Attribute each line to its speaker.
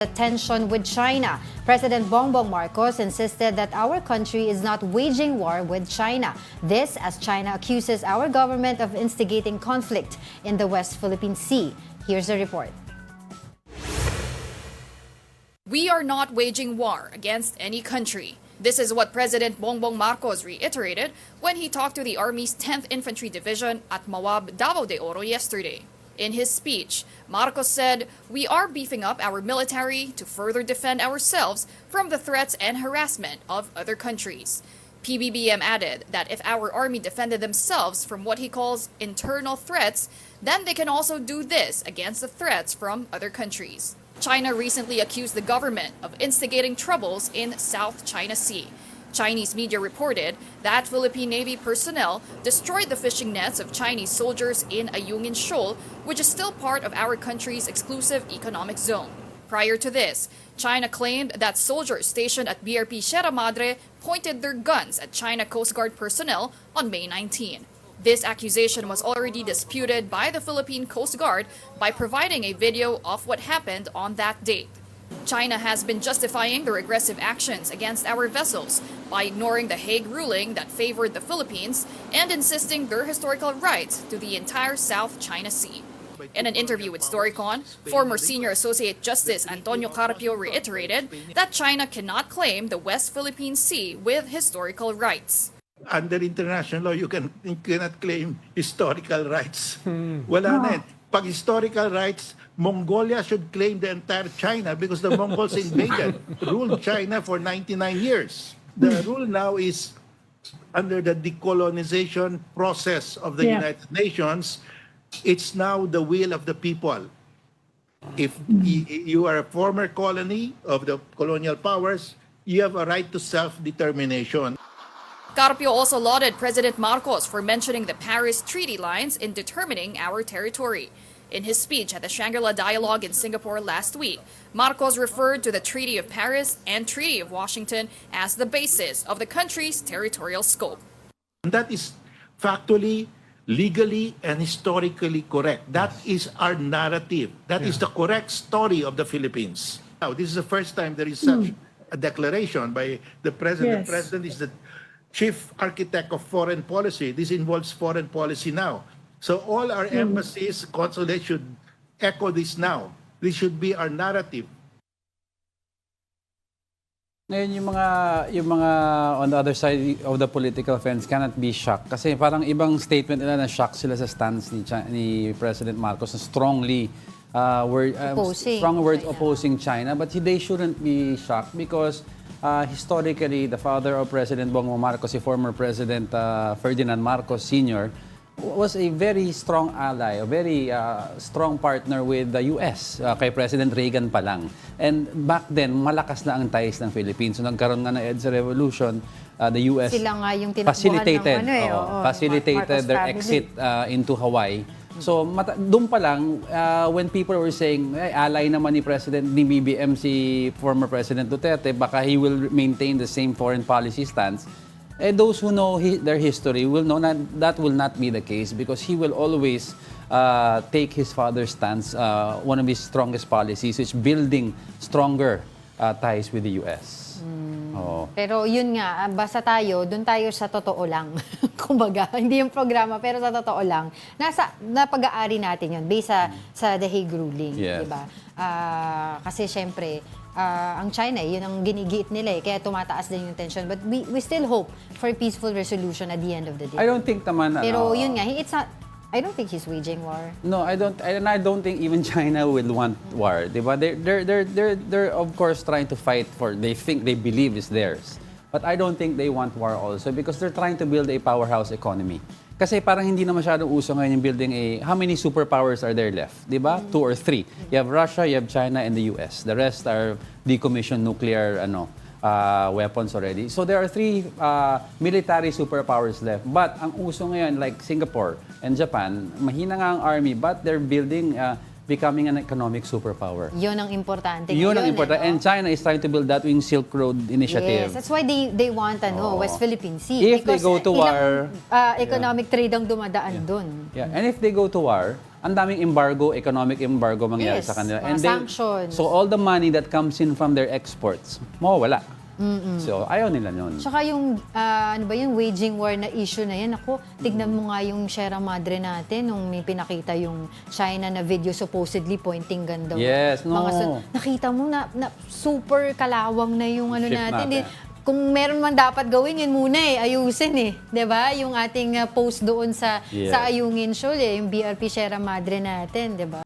Speaker 1: The tension with China. President Bongbong Marcos insisted that our country is not waging war with China. This as China accuses our government of instigating conflict in the West Philippine Sea. Here's the report.
Speaker 2: We are not waging war against any country. This is what President Bongbong Marcos reiterated when he talked to the Army's 10th Infantry Division at Mawab, Davao de Oro yesterday. In his speech, Marcos said, "We are beefing up our military to further defend ourselves from the threats and harassment of other countries." PBBM added that if our army defended themselves from what he calls internal threats, then they can also do this against the threats from other countries. China recently accused the government of instigating troubles in South China Sea. Chinese media reported that Philippine Navy personnel destroyed the fishing nets of Chinese soldiers in Ayungin Shoal, which is still part of our country's exclusive economic zone. Prior to this, China claimed that soldiers stationed at BRP Sierra Madre pointed their guns at China Coast Guard personnel on May 19. This accusation was already disputed by the Philippine Coast Guard by providing a video of what happened on that date. China has been justifying their aggressive actions against our vessels by ignoring the Hague ruling that favored the Philippines and insisting their historical rights to the entire South China Sea. In an interview with Storycon, former Senior Associate Justice Antonio Carpio reiterated that China cannot claim the West Philippine Sea with historical rights.
Speaker 3: Under international law, you cannot claim historical rights. Wala na eh. Pag historical rights, Mongolia should claim the entire China because the Mongols invaded, ruled China for 99 years. The rule now is under the decolonization process of the United Nations. It's now the will of the people. If you are a former colony of the colonial powers, you have a right to self-determination.
Speaker 2: Carpio also lauded President Marcos for mentioning the Paris Treaty lines in determining our territory. In his speech at the Shangri-La dialogue in Singapore last week, Marcos referred to the Treaty of Paris and Treaty of Washington as the basis of the country's territorial scope.
Speaker 3: And that is factually, legally, and historically correct. That is our narrative. That is the correct story of the Philippines. Now, this is the first time there is such a declaration by the President. The President is the chief architect of foreign policy. This involves foreign policy now. So all our embassies, consulates should echo this now. This should be our narrative.
Speaker 4: Ngayon yung mga on the other side of the political fence cannot be shocked kasi parang ibang statement nila na shock sila sa stance ni President Marcos na strongly strong words opposing China, but they shouldn't be shocked because historically the father of President Bongbong Marcos, si former President Ferdinand Marcos Sr., was a very strong ally, a very strong partner with the US, kay President Reagan pa lang. And back then, malakas na ang ties ng Philippines. So nagkaroon nga ng EDSA Revolution, the US
Speaker 1: Sila nga yung
Speaker 4: facilitated,
Speaker 1: Marcos
Speaker 4: their
Speaker 1: family.
Speaker 4: exit into Hawaii. So doon pa lang, when people were saying, ay, ally naman ni BBM si former President Duterte, baka he will maintain the same foreign policy stance. Those who know their history will know that will not be the case because he will always take his father's stance, one of his strongest policies, is building stronger ties with the US.
Speaker 1: Pero yun nga, basta doon tayo sa totoo lang. Kumbaga, hindi yung programa, pero sa totoo lang. Napag-aari natin yun based sa The Hague ruling.
Speaker 4: Yes.
Speaker 1: Diba? Kasi syempre, ang China, yun ang ginigiit nila kaya tumataas din yung tension. But we still hope for a peaceful resolution at the end of the day.
Speaker 4: I don't think naman,
Speaker 1: Pero yun nga, I don't think he's waging war.
Speaker 4: No, I don't, and I don't think even China will want war. Diba? They're of course trying to fight for, they believe is theirs. But I don't think they want war also because they're trying to build a powerhouse economy. Kasi parang hindi na masyadong uso ngayon yung building how many superpowers are there left? Diba? 2 or 3. You have Russia, you have China, and the US. The rest are decommissioned nuclear weapons already. So there are 3 military superpowers left. But ang uso ngayon, like Singapore and Japan, mahina nga ang army, but they're building becoming an economic superpower.
Speaker 1: Yun ang importante.
Speaker 4: Yun ang importante. And China is trying to build that wing Silk Road initiative.
Speaker 1: Yes, that's why they want West Philippine Sea.
Speaker 4: If they go to war,
Speaker 1: economic trade ang dumadaan doon.
Speaker 4: Yeah, and if they go to war, ang daming embargo, economic embargo mangyayari
Speaker 1: Yes,
Speaker 4: sa kanila.
Speaker 1: mga sanctions.
Speaker 4: So all the money that comes in from their exports, mawawala. So ayaw nila yun.
Speaker 1: Tsaka yung, ano ba yung waging war na issue na yan, ako, tignan mo nga yung Sierra Madre natin nung may pinakita yung China na video supposedly pointing gun daw.
Speaker 4: Yes, no.
Speaker 1: Nakita mo na super kalawang na yung ano
Speaker 4: Ship
Speaker 1: natin.
Speaker 4: natin.
Speaker 1: Kung meron man dapat gawin, yun muna ayusin 'di ba? Yung ating post doon sa
Speaker 4: Yes.
Speaker 1: Ayungin Shoal, yung BRP Sierra Madre natin, 'di ba?